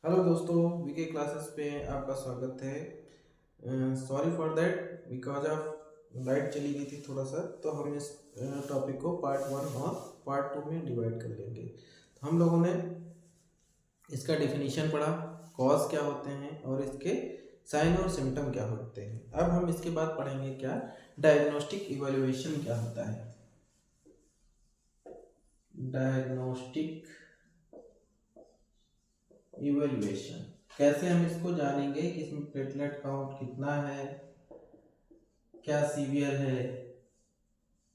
Hello दोस्तों, VK classes पे आपका स्वागत है। Sorry for that, because of light चली गई थी थोड़ा सा, तो हम इस टॉपिक को पार्ट 1 और पार्ट 2 में डिवाइड कर लेंगे। तो हम लोगों ने इसका डेफिनेशन पढ़ा, कॉज क्या होते हैं और इसके साइन और सिम्टम क्या होते हैं। अब हम इसके बाद पढ़ेंगे क्या, डायग्नोस्टिक इवैल्यूएशन क्या होता है। डायग्नोस्टिक इवैल्यूएशन कैसे हम इसको जानेंगे कि इसमें प्लेटलेट काउंट कितना है, क्या सीवियर है,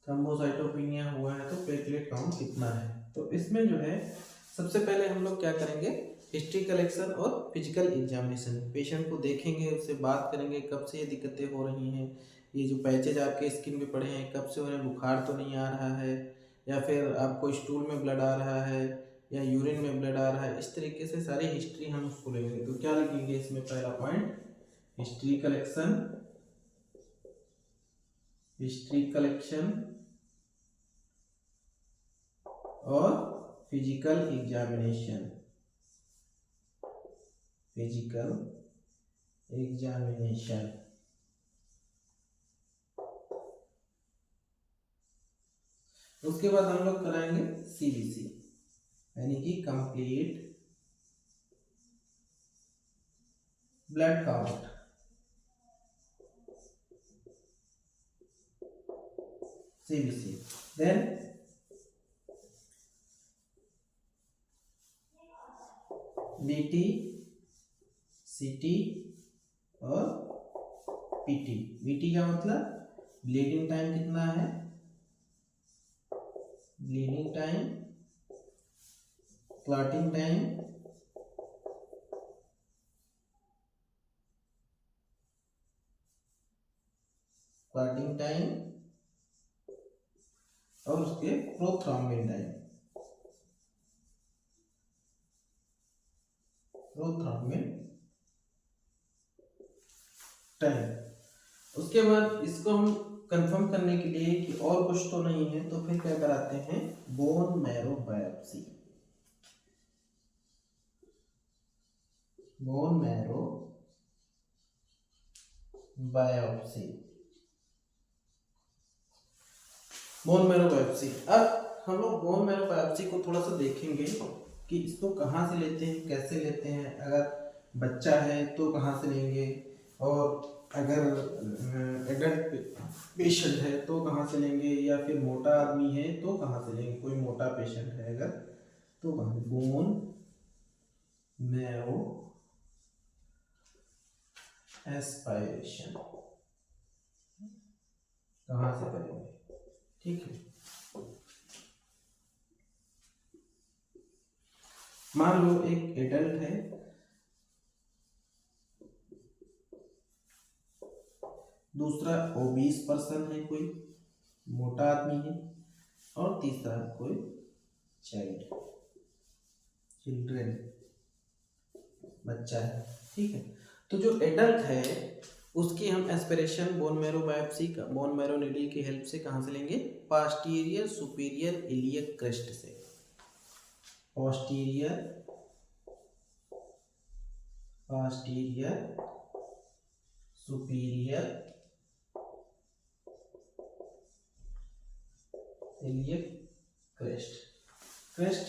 थ्रोम्बोसाइटोपेनिया हुआ है तो प्लेटलेट काउंट कितना है। तो इसमें जो है सबसे पहले हम लोग क्या करेंगे, हिस्ट्री कलेक्शन और फिजिकल एग्जामिनेशन। पेशेंट को देखेंगे, उससे बात करेंगे, कब से ये दिक्कतें हो रही हैं, ये जो पैचेज आपके स्किन पे पड़े हैं कब से हो रहे हैं, बुखार तो नहीं आ रहा है, या फिर आपको स्टूल में ब्लड आ रहा है या यूरिन में ब्लड आ रहा है। इस तरीके से सारी हिस्ट्री हम उसको लेंगे। तो क्या लिखेंगे इसमें, पहला point history collection, history collection और फिजिकल एग्जामिनेशन, फिजिकल एग्जामिनेशन। उसके बाद हम लोग कराएंगे सीबीसी, यानी कि complete blood count. CBC then BT, CT और पीटी। बीटी का मतलब ब्लीडिंग टाइम कितना है, bleeding time, clotting time, clotting time और उसके प्रोथ्रोम्बिन टाइम, प्रोथ्रोम्बिन टाइम। उसके बाद इसको हम कंफर्म करने के लिए कि और कुछ तो नहीं है, तो फिर क्या कराते हैं, bone marrow biopsy. Bone marrow biopsy, bone marrow biopsy. अब हम लोग बोन मैरो बायोप्सी को थोड़ा सा देखेंगे कि इसको कहाँ से लेते हैं, कैसे लेते हैं। अगर बच्चा है तो कहाँ से लेंगे, और अगर एडल्ट पेशेंट है तो कहाँ से लेंगे, या फिर मोटा आदमी है तो कहाँ से लेंगे, कोई मोटा पेशेंट है अगर तो कहाँ से। बोन मैरो एस्पायरेशन कहाँ से करेंगे, ठीक है। मान लो एक एडल्ट है, दूसरा ओबीस पर्सन है, कोई मोटा आदमी है, और तीसरा कोई चाइल्ड, चिल्ड्रेन, बच्चा है, ठीक है। तो जो एडल्ट है उसकी हम एस्पिरेशन बोन मैरो बायोप्सी का बोन मैरो नीडल की हेल्प से कहाँ से लेंगे, पास्टीरियर सुपीरियर इलियक क्रेस्ट से। Posterior, posterior superior iliac crest. Crest,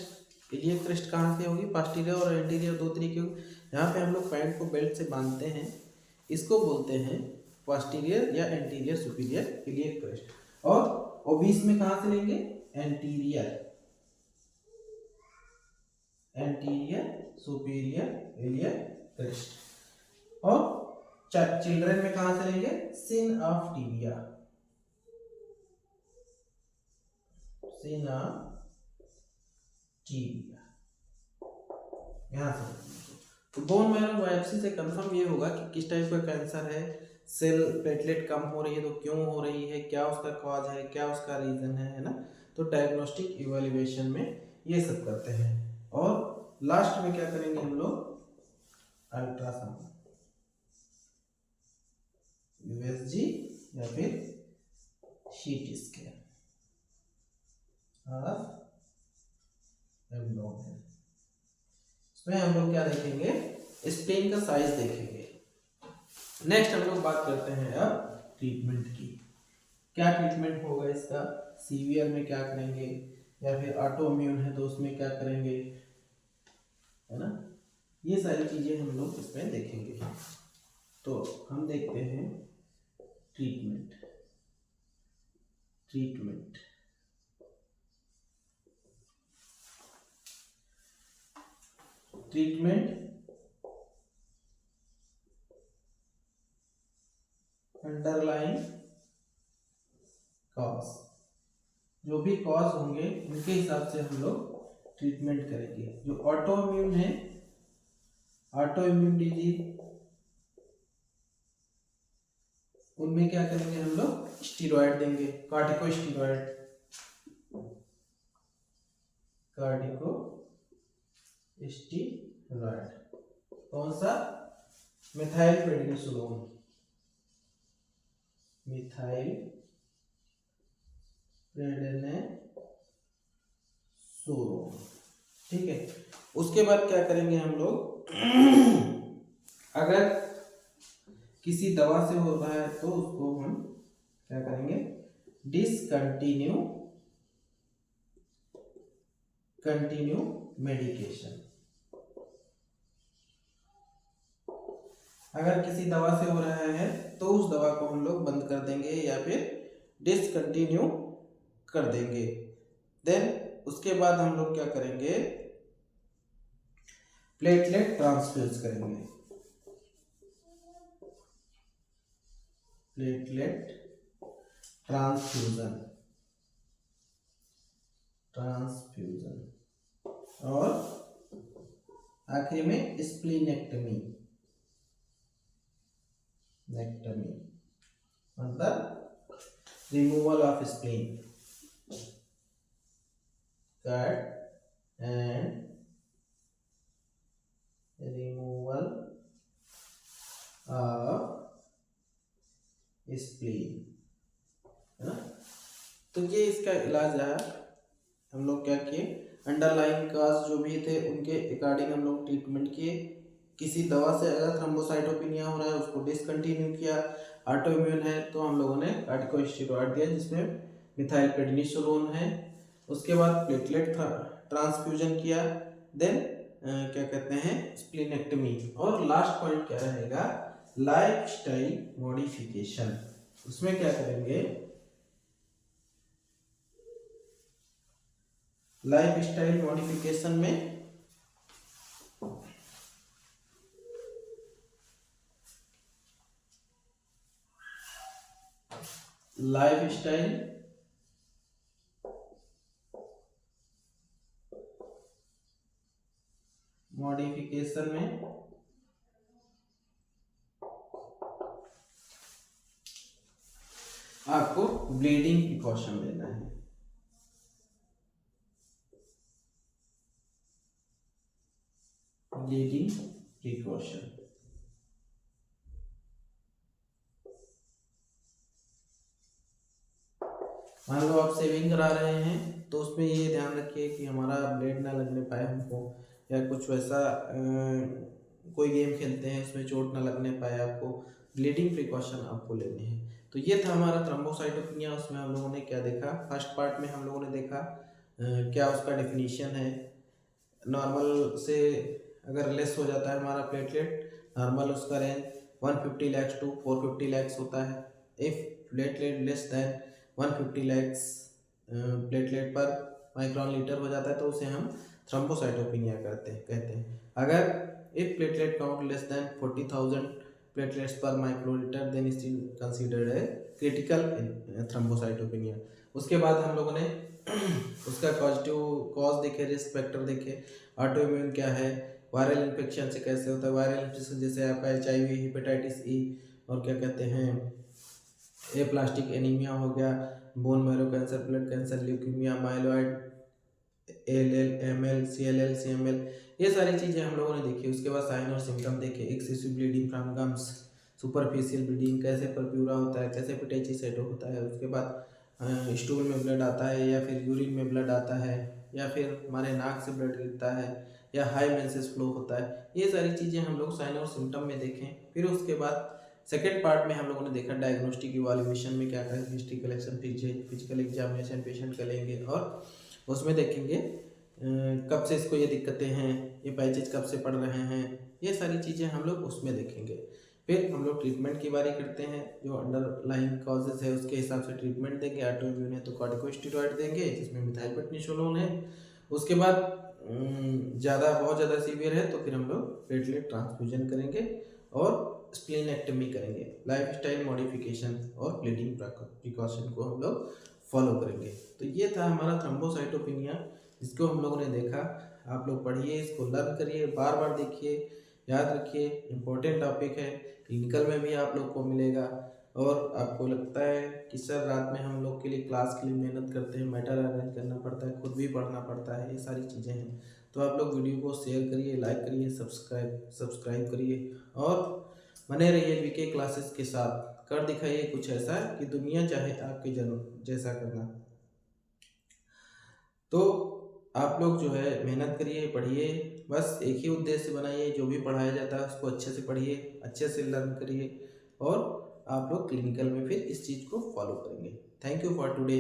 iliac crest कहाँ से होगी, पास्टीरियर और एंटीरियर दो तरीके होगी। यहाँ पे हम लोग पैंट को बेल्ट से बांधते हैं, इसको बोलते हैं पास्टीरियर या एंटीरियर सुपीरियर इलियक क्रेस्ट। और ओबीस में कहाँ से लेंगे, anterior, anterior superior iliac crest. और चिल्ड्रन में कहाँ से लेंगे, shin of tibia, shin of tibia, यहाँ से। तो बोन मैरो बायोप्सी से कंफर्म ये होगा कि किस टाइप का कैंसर है, सेल प्लेटलेट कम हो रही है तो क्यों हो रही है, क्या उसका कॉज है, क्या उसका रीजन है ना। तो डायग्नोस्टिक इवैल्यूएशन में ये सब करते हैं। और लास्ट में क्या करेंगे हम लोग, अल्ट्रासाउंड, यूएसजी या फिर सीटी स्कैन ऑफ एब्डोमेन। इसमें हम लोग क्या देखेंगे, स्प्लीन का साइज देखेंगे। नेक्स्ट हम लोग बात करते हैं अब ट्रीटमेंट की। क्या ट्रीटमेंट होगा इसका, सीवियर में क्या करेंगे, या फिर ऑटो इम्यून है तो उसमें क्या करेंगे, है ना। ये सारी चीजें हम लोग इसमें देखेंगे। तो हम देखते हैं treatment. Treatment treatment underline cause, जो भी कॉज होंगे उनके हिसाब से हम लोग ट्रीटमेंट करेंगे। जो ऑटो इम्यून है, ऑटो इम्यून डिजीज, उनमें क्या करेंगे हम लोग, स्टीरॉयड देंगे, कार्टिकोस्टीरॉयड, कार्टिकोस्टीरॉयड। कौन सा, मिथाइल प्रेडनिसोलोन, मिथाइल प्रेडनिसोलोन, ठीक है। उसके बाद क्या करेंगे हम लोग, अगर किसी दवा से हो रहा है तो उसको हम क्या करेंगे, कंटिन्यू मेडिकेशन। अगर किसी दवा से हो रहा है तो उस दवा को हम लोग बंद कर देंगे या फिर डिसकंटिन्यू कर देंगे। देन उसके बाद हम लोग क्या करेंगे, प्लेटलेट ट्रांसफ्यूज करेंगे। प्लेटलेट ट्रांसफ्यूजन और आखिरी में स्प्लीनेक्टमी, मतलब removal of spleen, cut and removal of spleen, है ना। तो ये इसका इलाज है। हम लोग क्या किए, अंडरलाइन काज जो भी थे उनके अकॉर्डिंग हम लोग ट्रीटमेंट किए। किसी दवा से अगर थ्रोम्बोसाइटोपिनिया हो रहा है उसको डिसकंटिन्यू किया। ऑटो इम्यून है तो हम लोगों ने कार्टिकोस्टेरॉइड दिया जिसमें मिथाइल प्रेडनिसोलोन है। उसके बाद प्लेटलेट ट्रांसफ्यूजन किया। देन क्या कहते हैं, स्प्लीनेक्टमी। और लास्ट पॉइंट क्या रहेगा, लाइफस्टाइल मॉडिफिकेशन। उसमें क्या करेंगे, लाइफस्टाइल मॉडिफिकेशन में आपको ब्लीडिंग प्रिकॉशन लेना है। ब्लीडिंग प्रिकॉशन, मान लो आप सेविंग करा रहे हैं तो उसमें ये ध्यान रखिए कि हमारा ब्लेड ना लगने पाए हमको, या कुछ वैसा कोई गेम खेलते हैं उसमें चोट ना लगने पाए आपको। ब्लीडिंग प्रिकॉशन आपको लेने हैं। तो ये था हमारा थ्रोम्बोसाइटोपिनिया। उसमें हम लोगों ने क्या देखा, फर्स्ट पार्ट में हम लोगों ने देखा क्या उसका डेफिनेशन है। नॉर्मल से अगर लेस हो जाता है हमारा प्लेटलेट, नॉर्मल उसका रेंज 150 लैक्स टू 450 लैक्स होता है। If platelet less than 150 lakhs platelet पर माइक्रोन लीटर हो जाता है तो उसे हम थ्रोम्बोसाइटोपिनिया कहते हैं। अगर if platelet count less than 40,000 platelets पर माइक्रोलीटर देन स्टिल कंसीडर्ड है क्रिटिकल थ्रोम्बोसाइटोपिनिया। उसके बाद हम लोगों ने उसका पॉजिटिव कॉज देखे, रिस्क फैक्टर देखे। ऑटो इम्यून क्या है, वायरल इन्फेक्शन से कैसे होता है, वायरल इन्फेक्शन जैसे आपका HIV, हेपेटाइटिस E, और क्या कहते हैं एप्लास्टिक एनीमिया हो गया, bone marrow cancer, blood cancer, leukaemia, myeloid, ALL, ML, CLL, CML, ये सारी चीज़ें हम लोगों ने देखी। उसके बाद साइन और सिम्टम देखे, excessive bleeding from gums, superficial bleeding, कैसे परप्यूरा होता है, कैसे पेटेचिसाइटो होता है। उसके बाद स्टूल में ब्लड आता है या फिर यूरिन में ब्लड आता है या फिर हमारे नाक से ब्लड गिरता है या हाई मेंसेस फ्लो होता है, ये सारी चीज़ें हम लोग साइन और सिम्टम में देखें। फिर उसके बाद सेकेंड पार्ट में हम लोगों ने देखा डायग्नोस्टिक इवैल्यूएशन में क्या करेंगे, history collection, physical examination patient का लेंगे और उसमें देखेंगे कब से इसको ये दिक्कतें हैं, ये पैचेज कब से पड़ रहे हैं, ये सारी चीज़ें हम लोग उसमें देखेंगे। फिर हम लोग ट्रीटमेंट की बारी करते हैं, जो अंडरलाइंग कॉजेज है उसके हिसाब से ट्रीटमेंट देंगे। ऑटोइम्यून है तो कॉर्टिकोस्टेरॉइड देंगे जिसमें मिथाइलप्रेडनिसोलोन है। उसके बाद बहुत ज़्यादा सीवियर है तो फिर हम लोग प्लेटलेट ट्रांसफ्यूजन करेंगे और स्प्लीनेक्टमी करेंगे। लाइफस्टाइल मॉडिफिकेशन और ब्लीडिंग प्रिकॉशन को हम लोग फॉलो करेंगे। तो ये था हमारा थ्रोम्बोसाइटोपेनिया, जिसको हम लोगों ने देखा। आप लोग पढ़िए, इसको लर्न करिए, बार बार देखिए, याद रखिए, इम्पोर्टेंट टॉपिक है, क्लिनिकल में भी आप लोग को मिलेगा। और आपको लगता है कि सर रात में हम लोग के लिए क्लास के लिए मेहनत करते हैं, मैटर अरेंज करना पड़ता है, खुद भी पढ़ना पड़ता है, ये सारी चीज़ें हैं, तो आप लोग वीडियो को शेयर करिए, लाइक करिए, सब्सक्राइब करिए और बने रहिए वीके क्लासेस के साथ। कर दिखाइए कुछ ऐसा कि दुनिया चाहे आपके जन्म जैसा करना। तो आप लोग जो है मेहनत करिए, पढ़िए, बस एक ही उद्देश्य बनाइए, जो भी पढ़ाया जाता है उसको अच्छे से पढ़िए, अच्छे से लर्न करिए और आप लोग क्लिनिकल में फिर इस चीज़ को फॉलो करेंगे। Thank you for today.